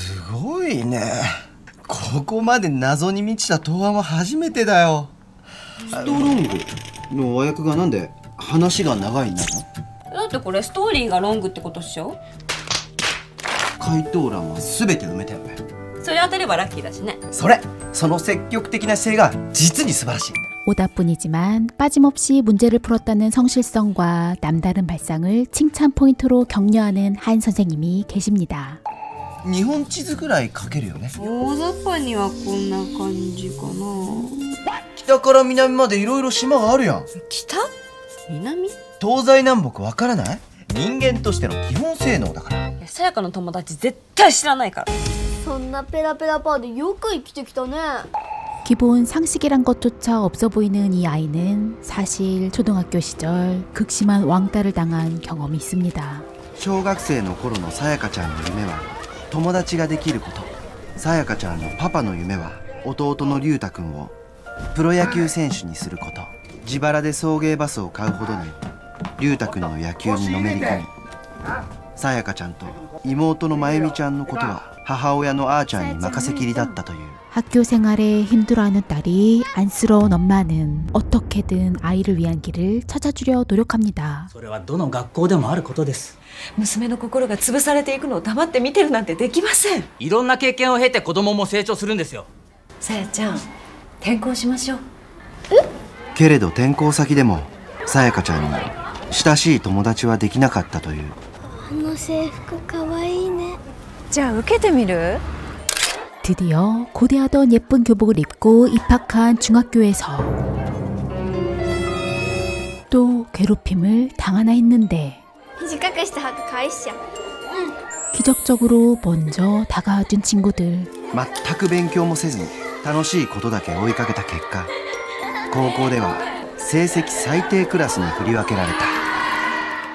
すごいね。ここまで謎に満ちた答案は初めてだよ。ストロングの和訳がなんで話が長いんだの？だってこれストーリーがロングってことっしょ。回答欄は全て埋めてるんだよ。それ当たればラッキーだしね。その積極的な姿勢が実に素晴らしい。 오답뿐이지만 빠짐없이 문제를 풀었다는 성실성과 남다른 발상을 칭찬 포인트로 격려하는 한 선생님이 계십니다. 日本地図ぐらい描けるよね。大雑把にはこんな感じかな。北から南までいろいろ島があるやん。北？南？東西南北わからない？人間としての基本性能だから。さやかの友達絶対知らないから。そんなペラペラパーでよく生きてきたね。 기본 상식이란 것조차 없어 보이는 이 아이는 사실 초등학교 시절 극심한 왕따를 당한 경험이 있습니다. 小学生の頃のさやかちゃんの夢は友達ができること。さやかちゃんのパパの夢は弟のりゅうたくんをプロ野球選手にすること。自腹で送迎バスを買うほどにりゅうたくんの野球にのめり込み、さやかちゃんと妹のまゆみちゃんのことは母親のあーちゃんに任せきりだったという。 학교 생활에 힘들어하는 딸이 안쓰러운 엄마는 어떻게든 아이를 위한 길을 찾아주려 노력합니다. それはどの学校でもあることです。娘の心が潰されていくのを黙って見てるなんてできません。いろんな経験を経て子供も成長するんですよ。さやちゃん、転校しましょう。けれど転校先でもさやかちゃんに親しい友達はできなかったという。あの制服かわいいね。じゃあ受けてみる？ 드디어 고대하던 예쁜 교복을 입고 입학한 중학교에서 또 괴롭힘을 당하나 했는데 短くして履くかいっしょ。 기적적으로 먼저 다가와준 친구들. 全く勉強もせずに楽しいことだけ追いかけた結果、高校では成績最低クラスに振り分けられた。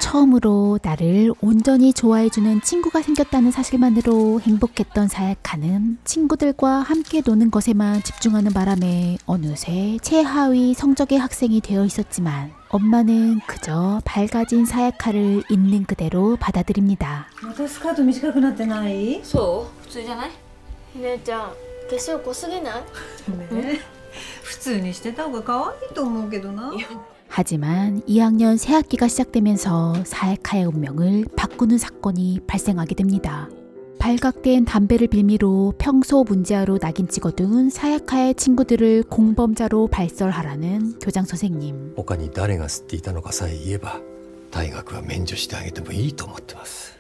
처음으로 나를 온전히 좋아해주는 친구가 생겼다는 사실만으로 행복했던 사야카는 친구들과 함께 노는 것에만 집중하는 바람에 어느새 최하위 성적의 학생이 되어 있었지만 엄마는 그저 밝아진 사야카를 있는 그대로 받아들입니다. またスカート短くなってない？そう？普通じゃない？姉ちゃん、化粧濃すぎない？ね、普通にしてた方が可愛いと思うけどな。 하지만 2학년 새학기가 시작되면서 사야카의 운명을 바꾸는 사건이 발생하게 됩니다. 발각된 담배를 빌미로 평소 문제아로 낙인 찍어둔 사야카의 친구들을 공범자로 발설하라는 교장 선생님. 他に誰が吸っていたのかさえ言えば大学は免除してあげてもいいと思ってます。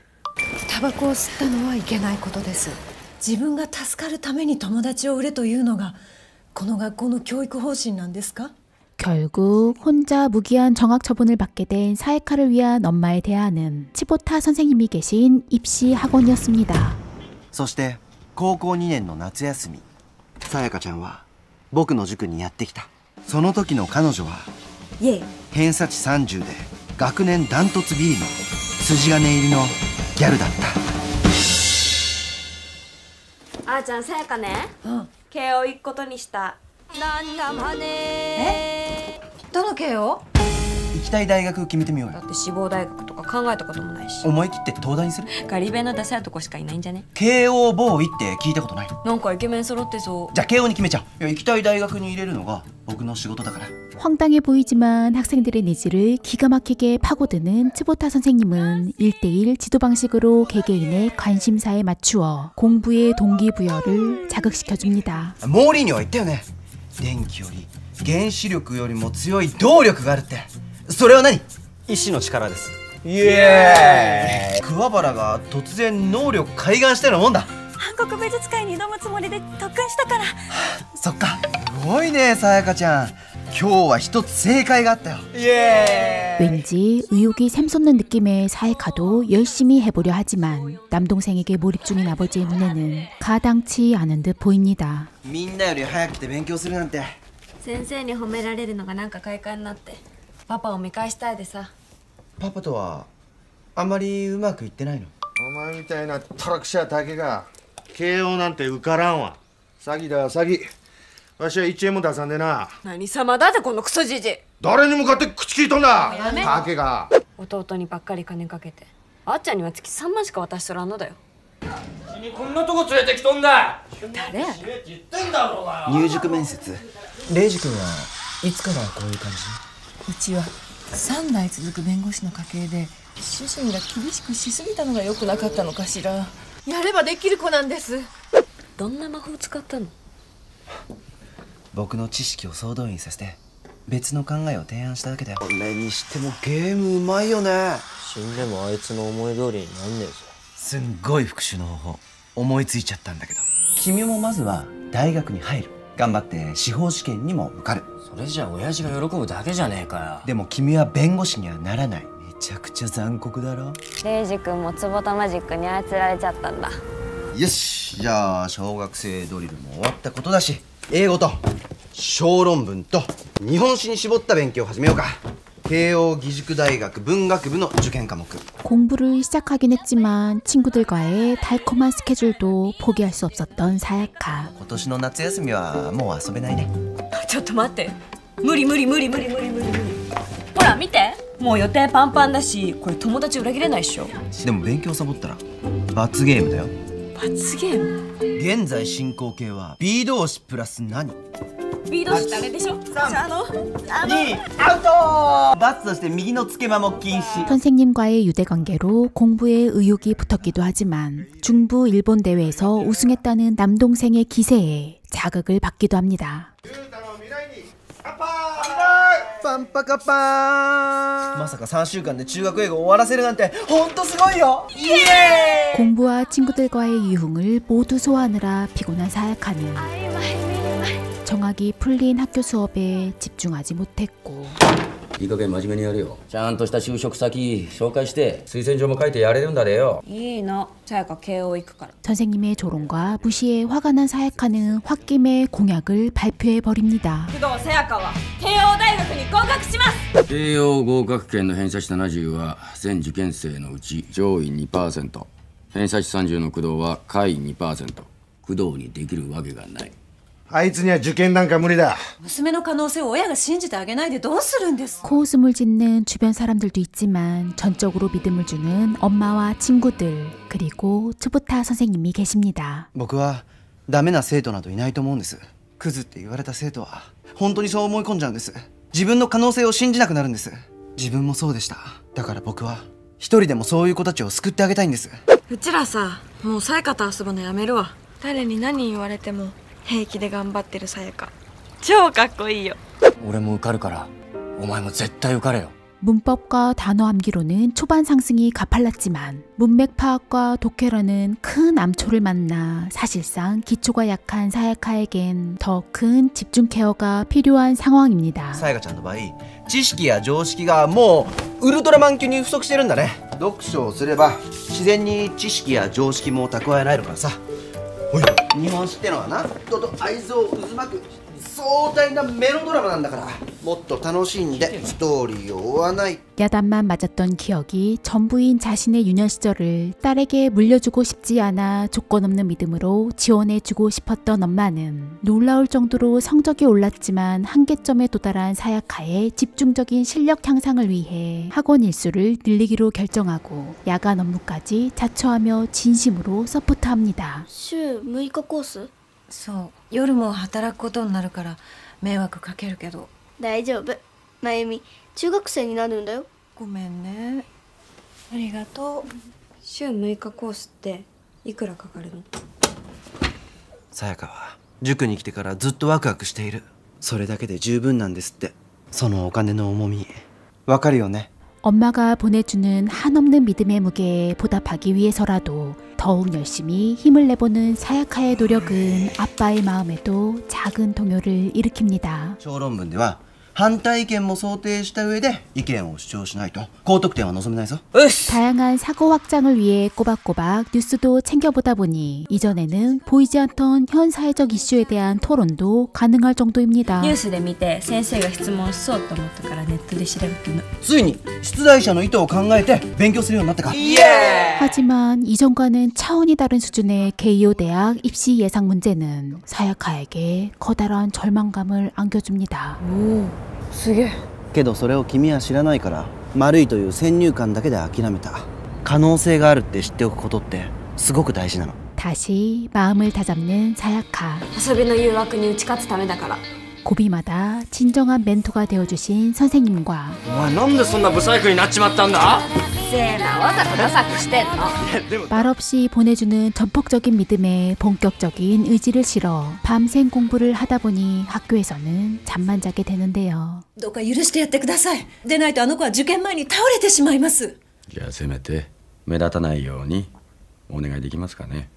タバコを吸ったのはいけないことです。自分が助かるために友達を売れというのがこの学校の教育方針なんですか？ 결국 혼자 무기한 정학 처분을 받게 된 사야카를 위한 엄마의 대안은 치보타 선생님이 계신 입시 학원이었습니다. そして高校2年の夏休み、さやかちゃんは僕の塾にやってきた。その時の彼女は偏差値30で学年ダントツビリの筋金入りのギャルだった。あーちゃん、さやかね、慶応行くことにした。どの慶応？行きたい大学決めてみようよ。だって志望大学とか考えたこともないし。思い切って東大にする？ガリ弁のダサいとこしかいないんじゃね？慶応ボーイって聞いたことない？なんかイケメン揃ってそう。じゃあ慶応に決めちゃう。行きたい大学に入れるのが僕の仕事だから。 황당해 보이지만 학생들의 니즈를 기가 막히게 파고드는 츠보타 선생님은 1:1 지도 방식으로 개개인의 관심사에 맞추어 공부의 동기부여를 자극시켜줍니다. モーリーニョは言ったよね。電気より原子力よりも強い動力があるって。それは何？意志の力です。イエーイ。桑原が突然能力開眼したようなもんだ。韓国美術界に挑むつもりで特訓したから。そっか、すごいね、さやかちゃん。今日は一つ正解があったよ。イエーイ。 왠지 의욕이 샘솟는 느낌의 사야카도 열심히 해보려 하지만 남동생에게 몰입 중인 아버지의 눈에는 가당치 않은 듯 보입니다. みんなより早くて勉強するなんて。先生に褒められるのがなんか快感になってパパを見返したいでさ。パパとはあんまりうまくいってないの？お前みたいなトラクシャーだけが慶応なんて受からんわ。詐欺だ詐欺。わしは1円も出さんでな。何様だってこのクソじじい。誰に向かって口聞いとんだ。竹が弟にばっかり金かけてあっちゃんには月3万しか渡しとらんのだよ。にこんなとこ連れてきとんだ。誰やねん。言ってんだろうが。入塾面接。レイジ君はいつからこういう感じ？うちは3代続く弁護士の家系で、主人が厳しくしすぎたのが良くなかったのかしら。やればできる子なんです。どんな魔法使ったの？僕の知識を総動員させて別の考えを提案しただけだよ。それにしてもゲームうまいよね。死んでもあいつの思い通りになんねえぞ。すんごい復讐の方法思いついちゃったんだけど、君もまずは大学に入る。頑張って司法試験にも受かる。それじゃ親父が喜ぶだけじゃねえかよ。でも君は弁護士にはならない。めちゃくちゃ残酷だろ。レイジ君も坪田マジックに操られちゃったんだ。よし、じゃあ小学生ドリルも終わったことだし、英語と小論文と日本史に絞った勉強を始めようか。慶応義塾大学文学部の受験科目。 공부를 시작하긴 했지만 친구들과의 달콤한 스케줄도 포기할 수 없었던 사야카. 今年の夏休みはもう遊べないね。ちょっと待って、無理。ほら見て、もう予定パンパンだし、これ友達裏切れないっしょ。でも勉強サボったら罰ゲームだよ。罰ゲーム？現在進行形は B 動詞プラス何？ B 動詞ってあれでしょ。2アウト。罰として右のつけまも禁止。 선생님과의 유대관계로 공부에 의욕이 붙었기도 하지만 중부 일본 대회에서 우승했다는 남동생의 기세에 자극을 받기도 합니다. パンパカパーン。まさか3週間で中学英語を終わらせるなんてほんとすごいよ。イエーイ。 공부와 친구들과의 유흥을 모두 소화하느라 피곤한 사야카는 정확히 풀린 학교 수업에 집중하지 못했고, いい加減真面目にやれよ。ちゃんとした就職先紹介して推薦状も書いてやれるんだでよ。いいの、さやか慶応行くから。 선생님의 조롱과 무시에 화가 난 사야카는 홧김에 공약을 발표해버립니다. 工藤さやかは慶応大学に合格します。慶応合格圏の偏差値70は全受験生のうち上位 2%、 偏差値30の工藤は下位 2%。 工藤にできるわけがない。あいつには受験なんか無理だ。娘の可能性を親が信じてあげないでどうするんです。 코웃음을 짓는 주변 사람들도 있지만 전적으로 믿음을 주는 엄마와 친구들, 그리고 츠부타 선생님이 계십니다. 僕はダメな生徒などいないと思うんです。クズって言われた生徒は本当にそう思い込んじゃうんです。自分の可能性を信じなくなるんです。自分もそうでした。だから僕は一人でもそういう子たちを救ってあげたいんです。うちらさ、もうさやかと遊ぶのやめるわ。誰に何言われても平気で頑張ってるさやか、超かっこいいよ。俺も受かるからお前も絶対受かれよ。 문법과 단어 암기로는 초반 상승이 가팔랐지만 문맥 파악과 독해라는 큰 암초를 만나 사실상 기초가 약한 사야카에겐 더 큰 집중 케어가 필요한 상황입니다. さやかちゃんの場合、知識や常識がもうウルトラマン級に不足してるんだね。読書をすれば自然に知識や常識も蓄えられるからさ。日本史ってのはな、人と愛憎を渦巻く壮大なメロドラマなんだから、もっと楽しんでストーリーを追わない。 야단만 맞았던 기억이 전부인 자신의 유년 시절을 딸에게 물려주고 싶지 않아 조건 없는 믿음으로 지원해주고 싶었던 엄마는 놀라울 정도로 성적이 올랐지만 한계점에 도달한 사야카의 집중적인 실력 향상을 위해 학원 일수를 늘리기로 결정하고 야간 업무까지 자처하며 진심으로 서포트합니다. 週6日コース？そう、夜も働くことになるから迷惑かけるけど。大丈夫、まゆみ中学生になるんだよ。ごめんね。ありがとう。週6日コースっていくらかかるの？さやかは塾に来てからずっとワクワクしている。それだけで十分なんですって。そのお金の重みわかるよね。 엄마가 보내주는 한없는 믿음의 무게에 보답하기 위해서라도 더욱 열심히 힘을 내보는 사야카의 노력은 아빠의 마음에도 작은 동요를 일으킵니다. 小論文では反対意見も想定した上で意見を主張しないと高得点は望めないぞ。 다양한 사고 확장을 위해 꼬박꼬박 뉴스도 챙겨보다 보니 이전에는 보이지 않던 현 사회적 이슈에 대한 토론도 가능할 정도입니다. ニュースで見て先生が質問しそうと思ったからネットで調べてるの。ついに出題者の意図を考えて勉強するようになったか。 하지만 이전과는 차원이 다른 수준의 게이오 대학 입시 예상 문제는 사야카에게 커다란 절망감을 안겨줍니다. すげえ。けどそれを君は知らないから丸いという先入観だけで諦めた。可能性があるって知っておくことってすごく大事なの。 다시 마음을 다잡는 사야카. 遊びの誘惑に打ち勝つためだから。 고비마다 진정한 멘토가 되어주신 선생님과 お前なんでそんなブサイクになっちまったんだ。せーな、わざとダサくしてんの。 말없이 보내주는 전폭적인 믿음에 본격적인 의지를 실어 밤샘 공부를 하다 보니 학교에서는 잠만 자게 되는데요. どうか許してやってください。でないとあの子は受験前に倒れてしまいます。じゃあせめて目立たないようにお願いできますかね。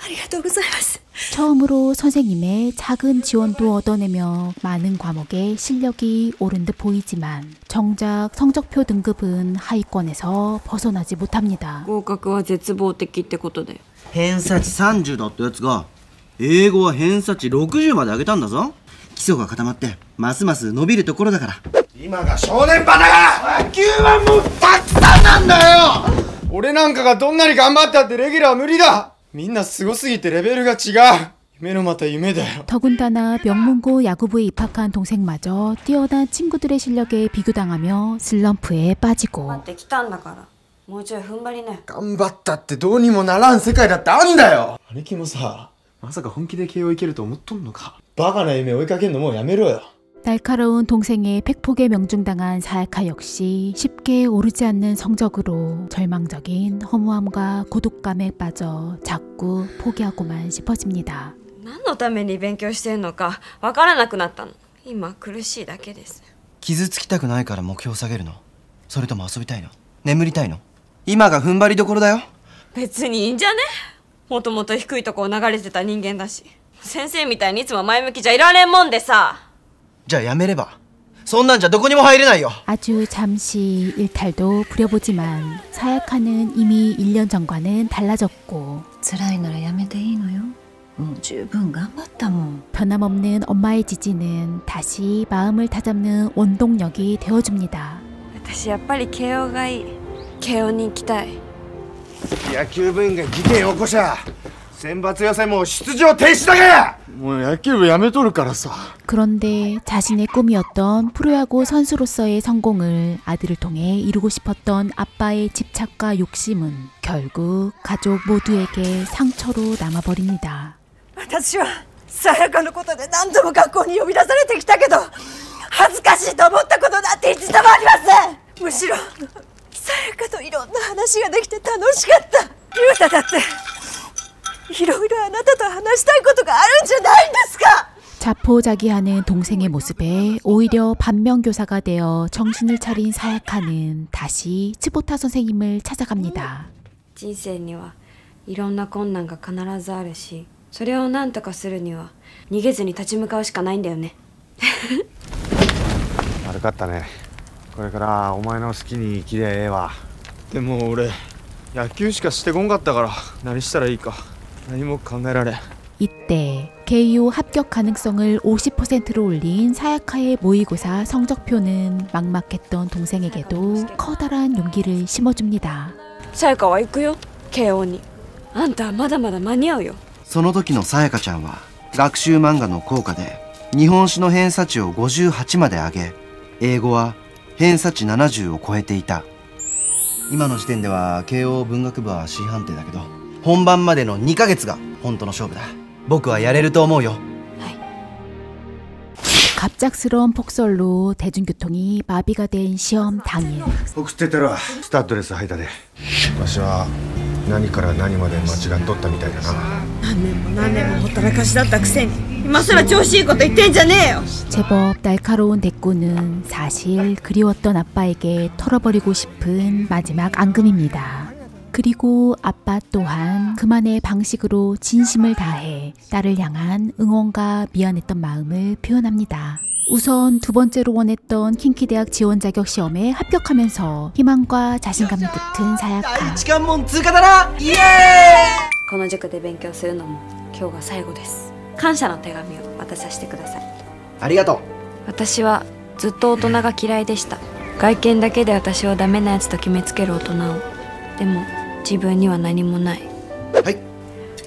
ありがとうございます。 처음으로 선생님의 작은 지원도 얻어내며 많은 과목에 실력이 오른 듯 보이지만 정작 성적표 등급은 하위권에서 벗어나지 못합니다. 合格は絶望的ってことで。偏差値30だったやつが英語は偏差値60まで上げたんだぞ。基礎が固まってますます伸びるところだから。今が正念場だが野球はもうたくさんなんだよ。俺なんかがどんなに頑張ったってレギュラーは無理だ。みんなすごすぎてレベルが違う。夢のまた夢だよ。 더군다나 명문고 야구부에 입학한 동생마저 뛰어난 친구들의 실력에 비교당하며 슬럼프에 빠지고 頑張ってきたんだから、もうちょい踏ん張りね。頑張ったってどうにもならん世界だってあんだよ。兄貴もさ、まさか本気で慶応行けると思っとんのか。バカな夢追いかけんのもうやめろよ。 날카로운 동생의 팩폭에 명중당한 사야카 역시 쉽게 오르지 않는 성적으로 절망적인 허무함과 고독감에 빠져 자꾸 포기하고만 싶어집니다. 何のために勉強してんのかわからなくなったの。今苦しいだけです。傷つきたくないから目標を下げるの？それとも遊びたいの？眠りたいの？今が踏ん張りどころだよ。別にいいんじゃね？もともと低いとこを流れてた人間だし、先生みたいにいつも前向きじゃいられんもんでさ。じゃあやめれば。そんなんじゃどこにも入れないよ。 아주 잠시 일탈도 부려보지만 사야카는 이미 1년 전과는 달라졌고 辛いならやめていいのよ。もう十分頑張ったもん。 변함없는 엄마의 지지는 다시 마음을 다잡는 원동력이 되어줍니다. 私やっぱり慶応がいい。慶応に行きたい。野球部員が事件を起こしゃ選抜予選も出場停止だけ。もう野球部やめとるからさ。 그런데 자신의 꿈이었던 프로야구 선수로서의 성공을 아들을 통해 이루고 싶었던 아빠의 집착과 욕심은 결국 가족 모두에게 상처로 남아버립니다. 私はさやかのことで何度も学校に呼び出されてきたけど、恥ずかしいと思ったことなんて一度もありません。むしろさやかといろんな話ができて楽しかった。ゆうただっていろいろあなたと話したいことがあるんじゃないんですか。 자포자기하는 동생의 모습에 오히려 반면교사가 되어 정신을 차린 사야카는 다시 츠보타 선생님을 찾아갑니다. 人生にはいろんな困難が必ずあるし、それを何とかするには逃げずに立ち向かうしかないんだよね。悪かったね。これからお前の好きに生きりゃええわ。でも俺野球しかしてこんかったから何したらいいか何も考えられん。 이때 개요 합격 가능성을 50%로 올린 사야카의 모의고사 성적표는 막막했던 동생에게도 커다란 용기를 심어줍니다. さやかは行くよ、慶応に。あんたはまだまだ間に合うよ。その時のさやかちゃんは学習漫画の効果で日本史の偏差値を58まで上げ、英語は偏差値70を超えていた。今の時点では慶応文学部は C 判定だけど、本番までの2ヶ月が本当の勝負だ。僕はやれると思うよ。 갑작스러운 폭설로 대중교통이 마비가 된 시험 당일. 送ってたらスタッドレス履いたで。わしは何から何まで間違っとったみたいだな。何年も何年もほったらかしだったくせに今さら調子いいこと言ってんじゃねえよ。 제법 날카로운 대꾸는 사실 그리웠던 아빠에게 털어버리고 싶은 마지막 앙금입니다. 그리고 아빠 또한 그만의 방식으로 진심을 다해 딸을 향한 응원과 미안했던 마음을 표현합니다. 우선 두 번째로 원했던 킨키대학 지원 자격 시험에 합격하면서 희망과 자신감이 붙은 사야카. この塾で勉強するのも今日が最後です。感謝の手紙を渡させてください。ありがとう。私はずっと大人が嫌いでした。外見だけで私をダメなやつと決めつける大人を。でも自分には何もない。はい。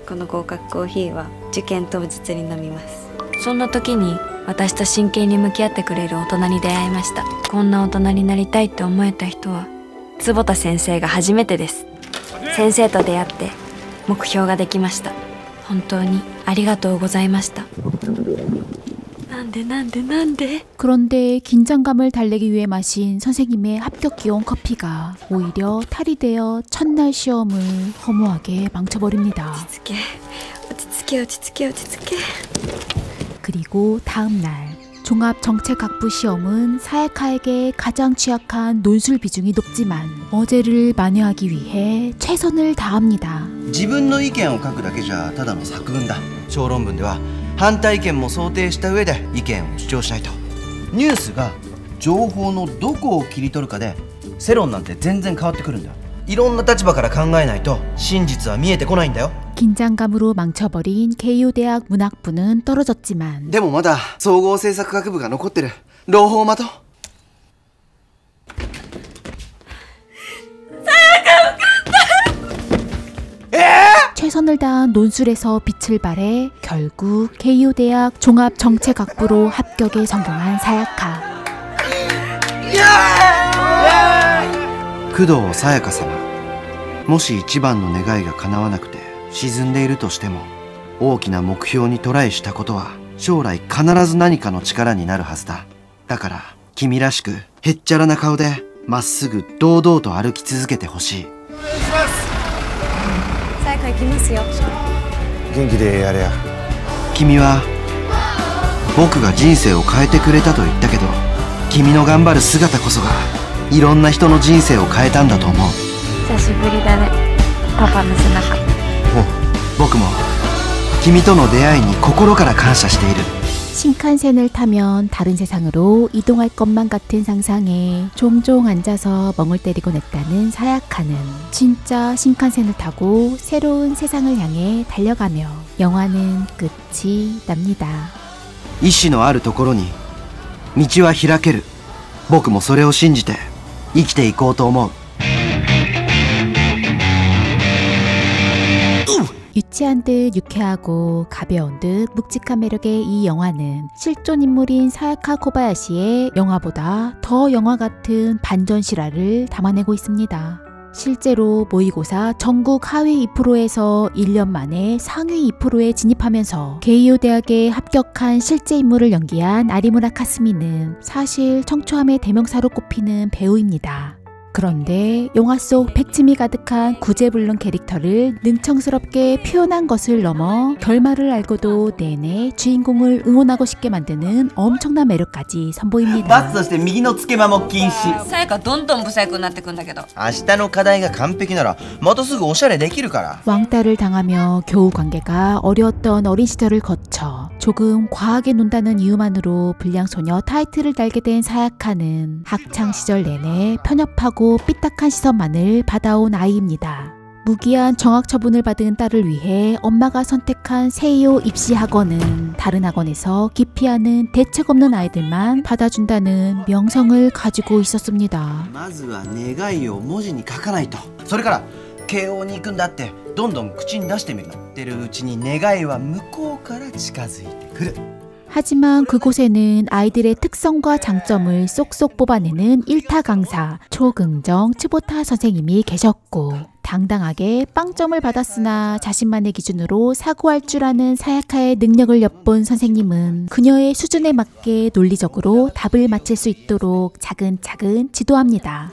この合格コーヒーは受験当日に飲みます。そんな時に私と真剣に向き合ってくれる大人に出会いました。こんな大人になりたいって思えた人は坪田先生が初めてです。先生と出会って目標ができました。本当にありがとうございました。なんで 그런데 긴장감을 달래기 위해 마신 선생님의 합격 기원 커피가 오히려 탈이 되어 첫날 시험을 허무하게 망쳐버립니다.落ち着け 그리고 다음날 종합정책학부 시험은 사야카에게 가장 취약한 논술 비중이 높지만 어제를 만회하기 위해 최선을 다합니다. 自分の意見を書くだけじゃただの作文だ。小論文では反対意見も想定した上で意見を主張しないと。ニュースが情報のどこを切り取るかで世論なんて全然変わってくるんだよ。いろんな立場から考えないと真実は見えてこないんだよ。 긴장감으로 망쳐버린 케이오대학 문학부는 떨어졌지만 でもまだ総合政策学部が残ってる。朗報待とう。 최선을 다한 논술에서 빛을 발해 결국 케이오대학 종합정책학부로 합격에 성공한 사야카. 工藤沙耶香様、もし一番の願いが叶わなくて沈んでいるとしても、大きな目標にトライしたことは将来必ず何かの力になるはずだ。だから君らしくへっちゃらな顔でまっすぐ堂々と歩き続けてほしい。さやか行きますよ。元気でやれや。君は僕が人生を変えてくれたと言ったけど、君の頑張る姿こそがいろんな人の人生を変えたんだと思う。久しぶりだね、パパの背中。僕も君との出会いに心から感謝している。 신칸센을 타면 다른 세상으로 이동할 것만 같은 상상에 종종 앉아서 멍을 때리곤 했다는 사야카는 진짜 신칸센을 타고 새로운 세상을 향해 달려가며 영화는 끝이 납니다. 意志のあるところに道は開ける。僕もそれを信じて生きていこうと思う。 유치한 듯 유쾌하고 가벼운 듯 묵직한 매력의 이 영화는 실존 인물인 사야카 코바야시의 영화보다 더 영화 같은 반전 실화를 담아내고 있습니다. 실제로 모의고사 전국 하위 2%에서 1년 만에 상위 2%에 진입하면서 게이오 대학에 합격한 실제 인물을 연기한 아리무라 카스미는 사실 청초함의 대명사로 꼽히는 배우입니다. 그런데 영화 속 백침이 가득한 구제불능 캐릭터를 능청스럽게 표현한 것을 넘어 결말을 알고도 내내 주인공을 응원하고 싶게 만드는 엄청난 매력까지 선보입니다. 罰として右のつけまも禁止。さやかどんどん不細工になってくんだけど。明日の課題が完璧ならまたすぐおしゃれできるから。 왕따를 당하며 교우 관계가 어려웠던 어린 시절을 거쳐 조금 과하게 논다는 이유만으로 불량소녀 타이틀을 달게 된 사야카는 학창시절 내내 편협하고 삐딱한 시선만을 받아온 아이입니다. 무기한 정학 처분을 받은 딸을 위해 엄마가 선택한 세이오 입시 학원은 다른 학원에서 기피하는 대책 없는 아이들만 받아준다는 명성을 가지고 있었습니다. まずは願いを文字に書かないと。それから慶応に行くんだってどんどん口に出してみる。ってるうちに願いは向こうから近づいてくる。 하지만 그곳에는 아이들의 특성과 장점을 쏙쏙 뽑아내는 1타 강사 초긍정 츠보타 선생님이 계셨고 당당하게 빵점을 받았으나 자신만의 기준으로 사고할 줄 아는 사야카의 능력을 엿본 선생님은 그녀의 수준에 맞게 논리적으로 답을 맞힐 수 있도록 차근차근 지도합니다.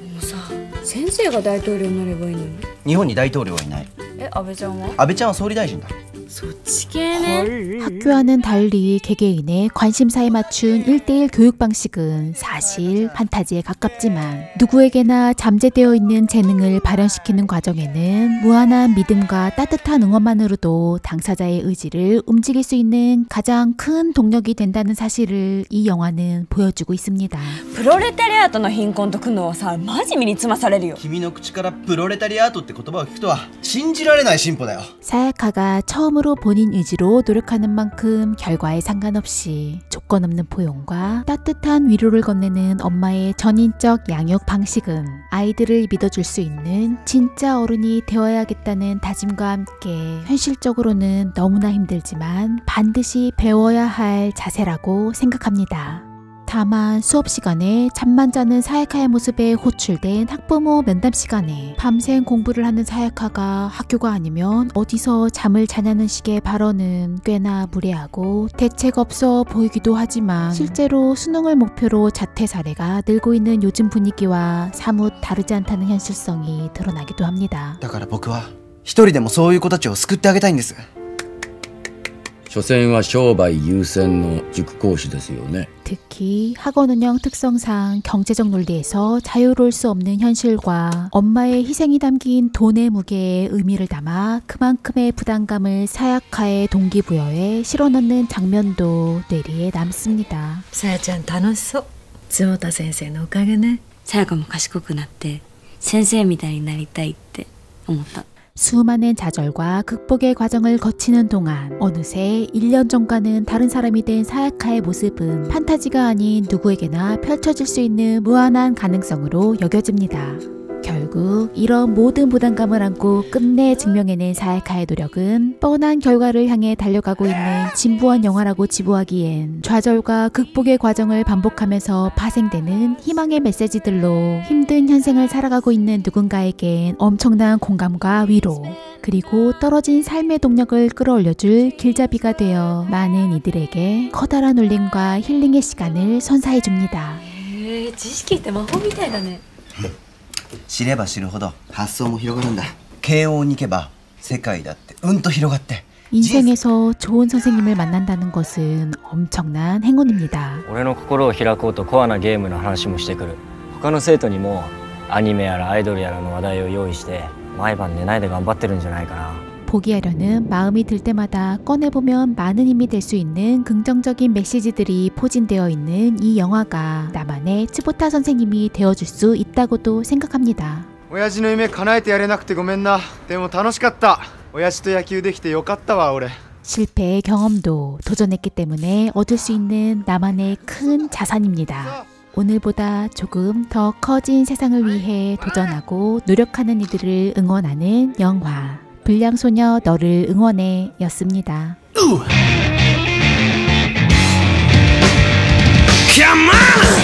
先生が大統領になればいいのに。日本に大統領はいない。安倍ちゃんは？安倍ちゃんは総理大臣だ。 そっち系ね。 학교와는 달리 개개인의 관심사에 맞춘 1:1 교육 방식은 사실 판타지에 가깝지만 누구에게나 잠재되어 있는 재능을 발현시키는 과정에는 무한한 믿음과 따뜻한 응원만으로도 당사자의 의지를 움직일 수 있는 가장 큰動力 된다는 사실을 이 영화는 보여주고 있습니다. プロレタリアートの貧困と苦悩はさ、マジ身につまされるよ。君の口からプロレタリアートって言葉を聞くとは信じられない進歩だよ。 사야카가 처음으로 본인 의지로 노력하는 만큼 결과에 상관없이 조건 없는 포용과 따뜻한 위로를 건네는 엄마의 전인적 양육 방식은 아이들을 믿어줄 수 있는 진짜 어른이 되어야겠다는 다짐과 함께 현실적으로는 너무나 힘들지만 반드시 배워야 할 자세라고 생각합니다. 다만 수업 시간에 잠만 자는 사야카의 모습에 호출된 학부모 면담 시간에 밤샘 공부를 하는 사야카가 학교가 아니면 어디서 잠을 자냐는 식의 발언은 꽤나 무례하고 대책 없어 보이기도 하지만 실제로 수능을 목표로 자퇴 사례가 늘고 있는 요즘 분위기와 사뭇 다르지 않다는 현실성이 드러나기도 합니다. だから僕は一人でもそういう子たちを救ってあげたいんです。 所詮は商売優先の塾講師ですよね。 특히 학원 운영 특성상 경제적 논리에서 자유로울 수 없는 현실과 엄마의 희생이 담긴 돈의 무게에 의미를 담아 그만큼의 부담감을 사야카의 동기부여에 실어넣는 장면도 뇌리에 남습니다. さやちゃん楽しそう。坪田先生のおかげね。さやかも賢くなって先生みたいになりたいって思った。 수많은 좌절과 극복의 과정을 거치는 동안 어느새 1년 전과는 다른 사람이 된 사야카의 모습은 판타지가 아닌 누구에게나 펼쳐질 수 있는 무한한 가능성으로 여겨집니다. 결국 이런 모든 부담감을 안고 끝내 증명해낸 사야카의 노력은 뻔한 결과를 향해 달려가고 있는 진부한 영화라고 지부하기엔 좌절과 극복의 과정을 반복하면서 파생되는 희망의 메시지들로 힘든 현생을 살아가고 있는 누군가에겐 엄청난 공감과 위로 그리고 떨어진 삶의 동력을 끌어올려줄 길잡이가 되어 많은 이들에게 커다란 울림과 힐링의 시간을 선사해줍니다. 知識って魔法みたいだね。 知れば知るほど発想も広がるんだ。慶応に行けば世界だってうんと広がって 인생에서 좋은 선생님을 만난다는 것은 엄청난 행운입니다. 俺の心を開こうとコアなゲームの話もしてくる。他の生徒にもアニメやらアイドルやらの話題を用意して毎晩寝ないで頑張ってるんじゃないかな。 포기하려는 마음이 들 때마다 꺼내보면 많은 힘이 될 수 있는 긍정적인 메시지들이 포진되어 있는 이 영화가 나만의 츠보타 선생님이 되어줄 수 있다고도 생각합니다. 親父の夢叶えてやれなくてごめんな。でも楽しかった。親父と野球できてよかったわ俺。 실패의 경험도 도전했기 때문에 얻을 수 있는 나만의 큰 자산입니다. 오늘보다 조금 더 커진 세상을 위해 도전하고 노력하는 이들을 응원하는 영화 불량소녀 너를 응원해 였습니다. Come on!